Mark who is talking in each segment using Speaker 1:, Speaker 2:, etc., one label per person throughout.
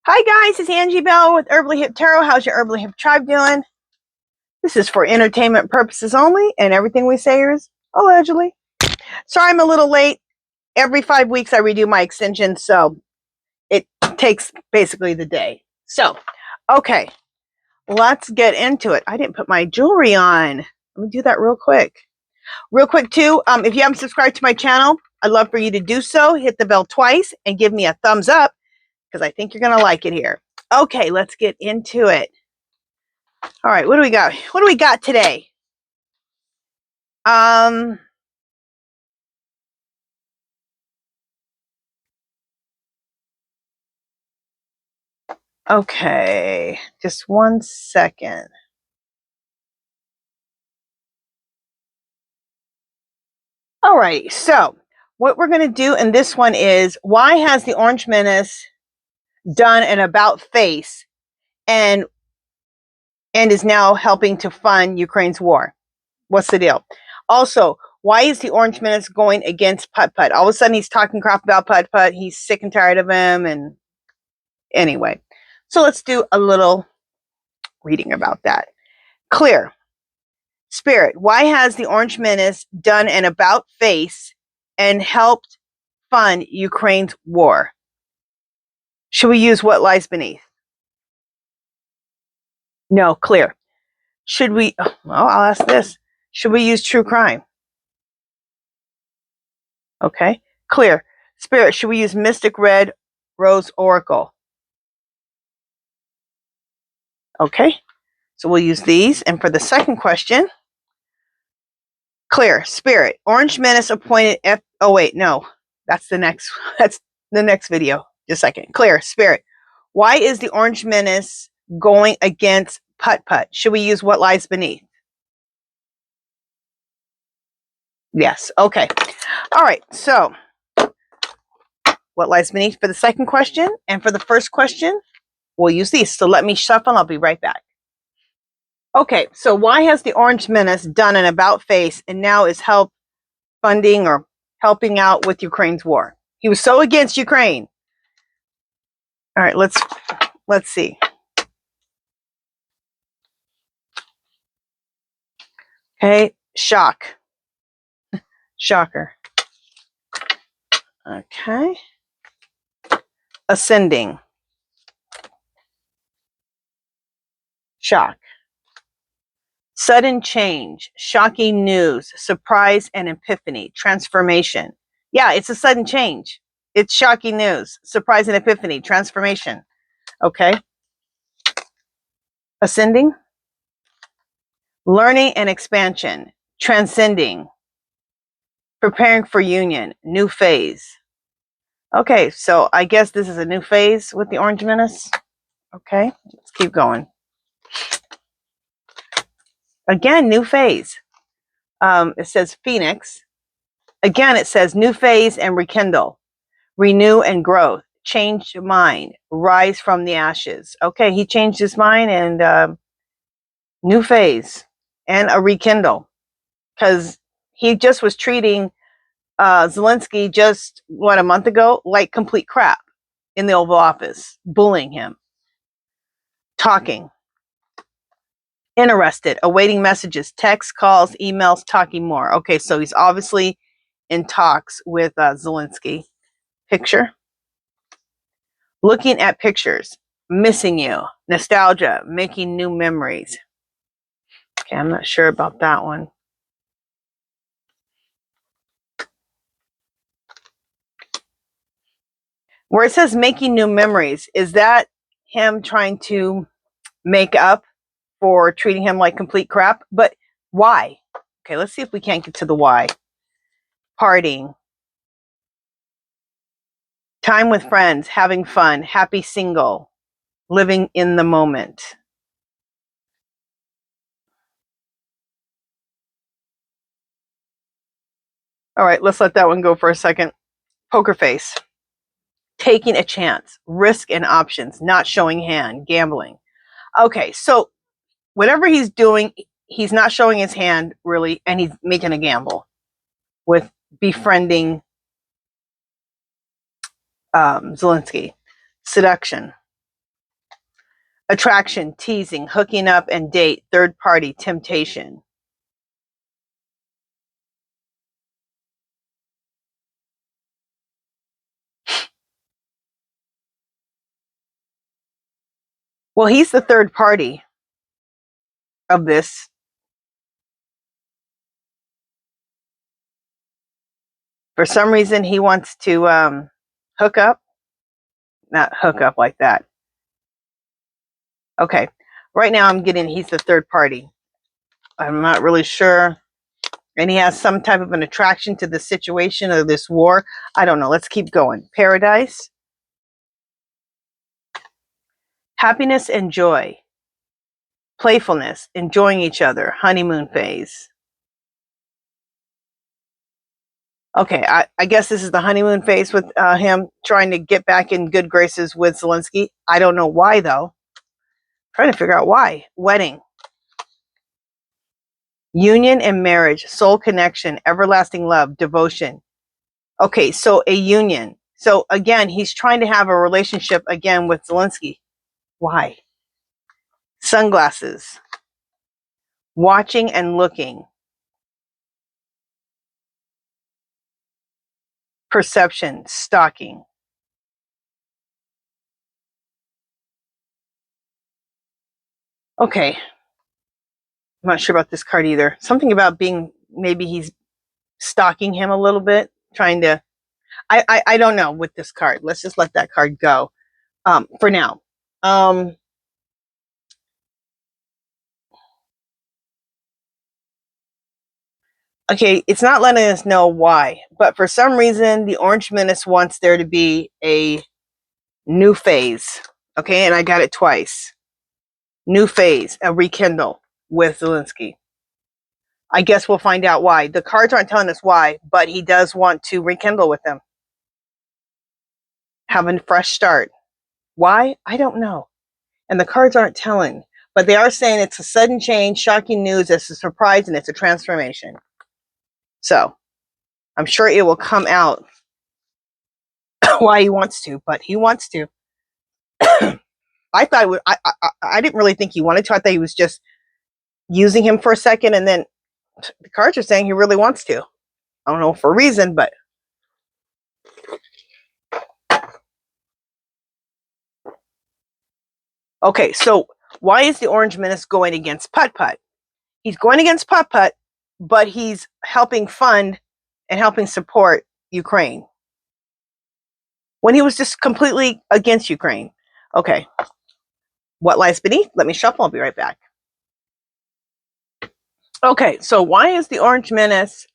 Speaker 1: Hi guys, it's Angie Bell with HerballyHipTarot. How's your Herbally Hip tribe doing? This is for entertainment purposes only, and everything we say is allegedly. Sorry I'm a little late. Every 5 weeks I redo my extension, so it takes basically the day. So, okay, let's get into it. I didn't put my jewelry on. Let me do that real quick. Real quick too, if you haven't subscribed to my channel, I'd love for you to do so. Hit the bell twice and give me a thumbs up, because I think you're going to like it here. Okay, let's get into it. All right, what do we got? What do we got today? Okay, just 1 second. All right, so what we're going to do in this one is, why has the Orange Menace done an about face and is now helping to fund Ukraine's war? What's the deal? Also, why is the Orange Menace going against Put Put? All of a sudden he's talking crap about Put Put. He's sick and tired of him. And anyway, so let's do a little reading about that. Clear. Spirit, why has the Orange Menace done an about face and helped fund Ukraine's war? Should we use what lies beneath? No, clear. Should we, well, I'll ask this. Should we use true crime? Okay, clear. Spirit, should we use Mystic Red Rose Oracle? Okay, so we'll use these. And for the second question, clear. Spirit, Orange Menace appointed oh wait, no, that's the next video. Just a second. Clear. Spirit, why is the Orange Menace going against Put Put? Should we use what lies beneath? Yes. Okay. All right. So what lies beneath for the second question, and for the first question, we'll use these. So let me shuffle. I'll be right back. Okay. So why has the Orange Menace done an about face and now is funding or helping out with Ukraine's war? He was so against Ukraine. All right. Let's see. Okay. Shock. Shocker. Okay. Ascending. Shock. Sudden change, shocking news, surprise and epiphany, transformation. Yeah, it's a sudden change. It's shocking news, surprise and epiphany, transformation. Okay. Ascending. Learning and expansion, transcending, preparing for union, new phase. Okay, so I guess this is a new phase with the Orange Menace. Okay, let's keep going. Again, new phase. It says Phoenix. Again, it says new phase and rekindle, renew and growth, change your mind, rise from the ashes. Okay, he changed his mind, and new phase and a rekindle, because he just was treating Zelensky just, what, a month ago, like complete crap in the Oval Office, bullying him, talking. Interested, awaiting messages, texts, calls, emails, talking more. Okay, so he's obviously in talks with Zelensky. Picture. Looking at pictures, missing you, nostalgia, making new memories. Okay, I'm not sure about that one. Where it says making new memories, is that him trying to make up for treating him like complete crap? But why? Okay, let's see if we can't get to the why. Partying. Time with friends, having fun, happy single, living in the moment. All right, let's let that one go for a second. Poker face. Taking a chance, risk and options, not showing hand, gambling. Okay, so whatever he's doing, he's not showing his hand really, and he's making a gamble with befriending Zelensky. Seduction. attraction, teasing, hooking up and date, third party, temptation. Well, he's the third party of this. For some reason, he wants to hook up. Not hook up like that. Okay. Right now, I'm getting he's the third party. I'm not really sure. And he has some type of an attraction to the situation of this war. I don't know. Let's keep going. Paradise. Happiness and joy. Playfulness. Enjoying each other. Honeymoon phase. Okay, I guess this is the honeymoon phase with him trying to get back in good graces with Zelensky. I don't know why, though. Trying to figure out why. Wedding. Union and marriage. Soul connection. Everlasting love. Devotion. Okay, so a union. So again, he's trying to have a relationship again with Zelensky. Why? Sunglasses. Watching and looking. Perception. Stalking. Okay. I'm not sure about this card either. Something about being, maybe he's stalking him a little bit, trying to, I don't know with this card. Let's just let that card go for now. Okay, it's not letting us know why, but for some reason, the Orange Menace wants there to be a new phase. Okay, and I got it twice. New phase, a rekindle with Zelensky. I guess we'll find out why. The cards aren't telling us why, but he does want to rekindle with them. Have a fresh start. Why? I don't know. And the cards aren't telling, but they are saying it's a sudden change, shocking news, it's a surprise, and it's a transformation. So I'm sure it will come out why he wants to, but he wants to. I thought it would, I didn't really think he wanted to. I thought he was just using him for a second, and then the cards are saying he really wants to. I don't know for a reason, but okay. So why is the Orange Menace going against Putt Putt? He's going against Putt Putt, but he's helping fund and helping support Ukraine when he was just completely against Ukraine. Okay. What lies beneath? Let me shuffle. I'll be right back. Okay, so why is the Orange Menace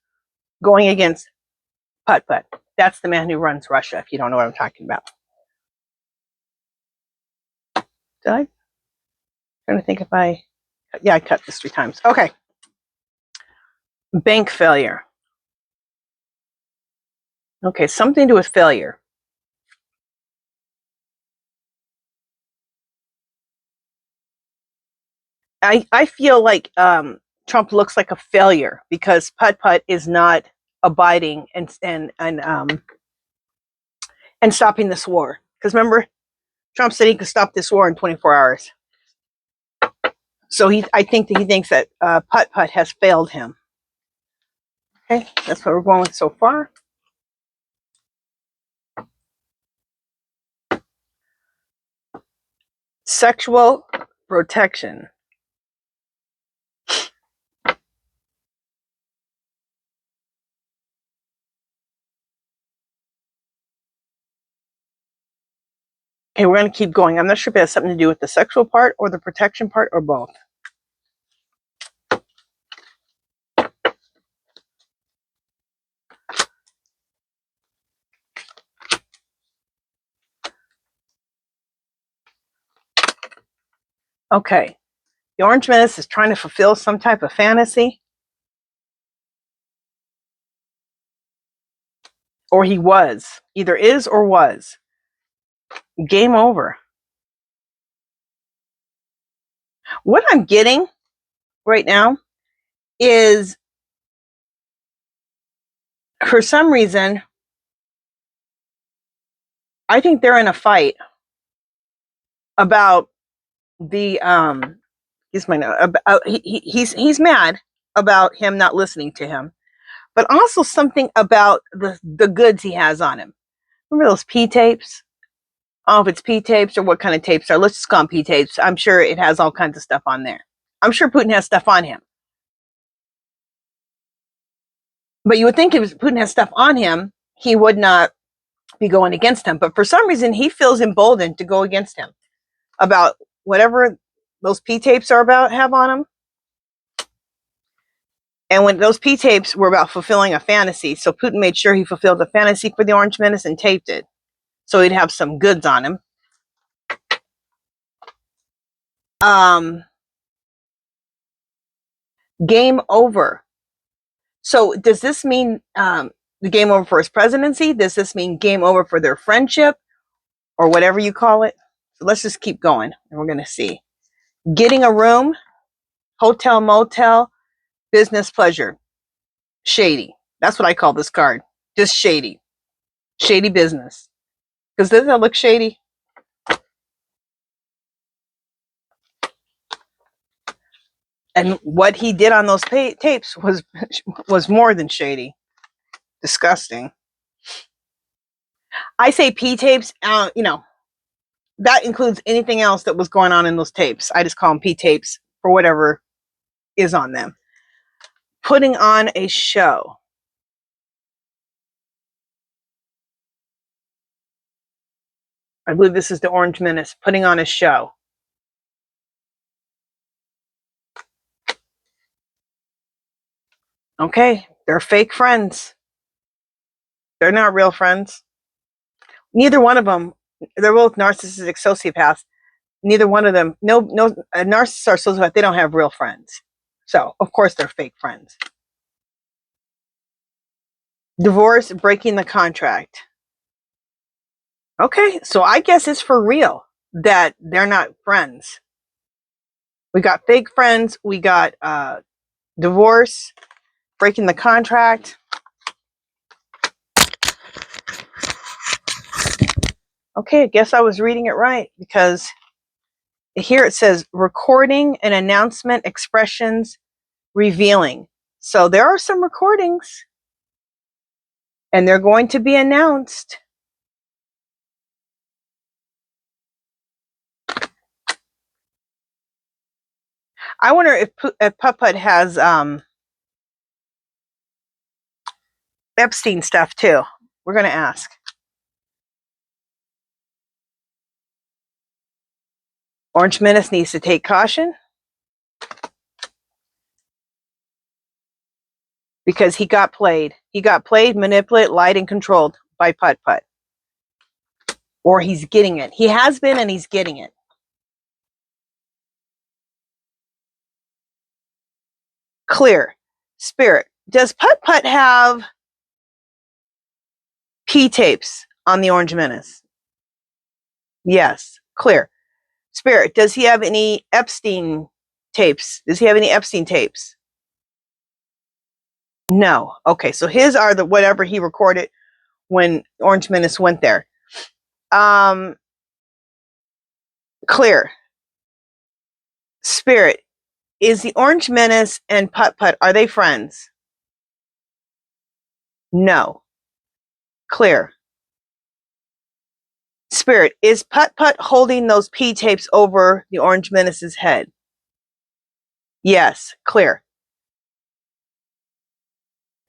Speaker 1: going against Putt Putt? That's the man who runs Russia, if you don't know what I'm talking about. Did I? I'm trying to think if I... Yeah, I cut this 3 times. Okay. Bank failure. Okay, something to do with failure. I feel like Trump looks like a failure because Putt Putt is not abiding and stopping this war. Because remember, Trump said he could stop this war in 24 hours. So I think that he thinks that Putt Putt has failed him. Okay, that's what we're going with so far. Sexual protection. Okay, we're going to keep going. I'm not sure if it has something to do with the sexual part or the protection part or both. Okay, the Orange Menace is trying to fulfill some type of fantasy. Or he was. Either is or was. Game over. What I'm getting right now is, for some reason, I think they're in a fight about he's my note. He's mad about him not listening to him, but also something about the goods he has on him. Remember those P tapes? I don't know if it's P tapes or what kind of tapes are. Let's just call them P tapes. I'm sure it has all kinds of stuff on there. I'm sure Putin has stuff on him. But you would think if Putin has stuff on him, he would not be going against him. But for some reason, he feels emboldened to go against him about whatever those P tapes are about, have on him. And when those P tapes were about fulfilling a fantasy, so Putin made sure he fulfilled the fantasy for the Orange Menace and taped it, so he'd have some goods on him. Game over. So does this mean the game over for his presidency? Does this mean game over for their friendship, or whatever you call it? So let's just keep going, and we're going to see. Getting a room, hotel, motel, business pleasure. Shady. That's what I call this card. Just shady. Shady business. Because doesn't that look shady? And what he did on those tapes was more than shady. Disgusting. I say P tapes, you know, that includes anything else that was going on in those tapes. I just call them P tapes for whatever is on them. Putting on a show. I believe this is the Orange Menace, putting on a show. Okay, they're fake friends. They're not real friends. Neither one of them, they're both narcissistic sociopaths. Neither one of them, no, a narcissist or sociopath, they don't have real friends. So, of course, they're fake friends. Divorce, breaking the contract. Okay, so I guess it's for real that they're not friends. We got fake friends, we got divorce, breaking the contract. Okay, I guess I was reading it right, because here it says recording an announcement, expressions, revealing. So there are some recordings, and they're going to be announced. I wonder if Putt has Epstein stuff too. We're going to ask. Orange Menace needs to take caution because he got played. He got played, manipulated, lied, and controlled by Putt. Or he's getting it. He has been, and he's getting it. Clear. Spirit. Does Putt have P tapes on the Orange Menace? Yes. Clear. Spirit. Does he have any Epstein tapes? Does he have any Epstein tapes? No. Okay, so his are the whatever he recorded when Orange Menace went there. Clear. Spirit. Is the Orange Menace and Putt, are they friends? No. Clear. Spirit. Is Putt holding those P tapes over the Orange Menace's head? Yes. Clear.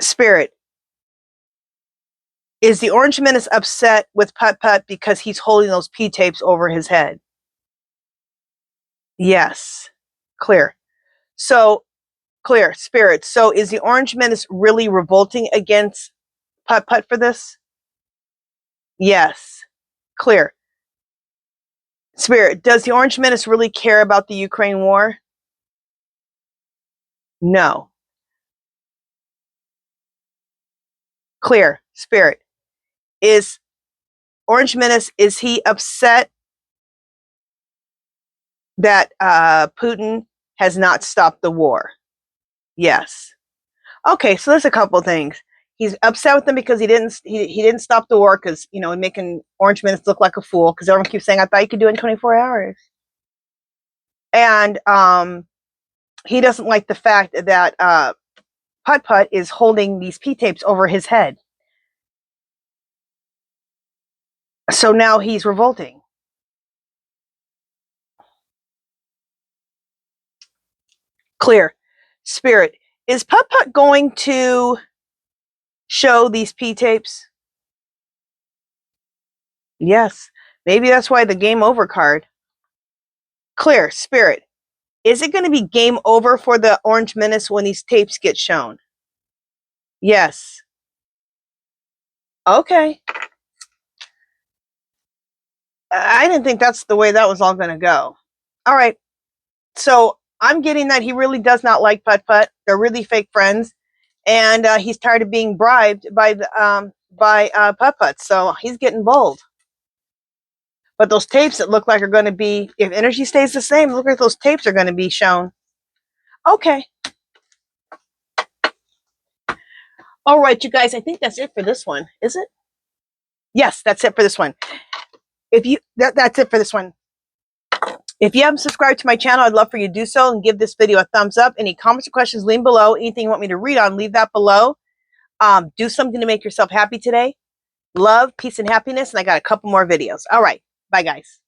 Speaker 1: Spirit. Is the Orange Menace upset with Putt because he's holding those P tapes over his head? Yes. Clear. So, clear. Spirit. So is the Orange Menace really revolting against Putt for this? Yes. Clear. Spirit. Does the Orange Menace really care about the Ukraine war? No. Clear. Spirit. Is Orange Menace, is he upset that Putin has not stopped the war? Yes. Okay, so there's a couple things. He's upset with them because he didn't stop the war because, you know, making Orange Menace look like a fool because everyone keeps saying, I thought you could do it in 24 hours. And he doesn't like the fact that Putt is holding these P-tapes over his head. So now he's revolting. Clear. Spirit, is Putt going to show these P-tapes? Yes. Maybe that's why the game over card. Clear. Spirit, is it going to be game over for the Orange Menace when these tapes get shown? Yes. Okay. I didn't think that's the way that was all going to go. All right. So I'm getting that he really does not like Putt. They're really fake friends. And he's tired of being bribed by Putt. So he's getting bold. But those tapes that look like are going to be, if energy stays the same, look like those tapes are going to be shown. Okay. All right, you guys, I think that's it for this one. Is it? Yes, that's it for this one. That's it for this one. If you haven't subscribed to my channel, I'd love for you to do so and give this video a thumbs up. Any comments or questions, leave below. Anything you want me to read on, leave that below. Do something to make yourself happy today. Love, peace, and happiness. And I got a couple more videos. All right. Bye, guys.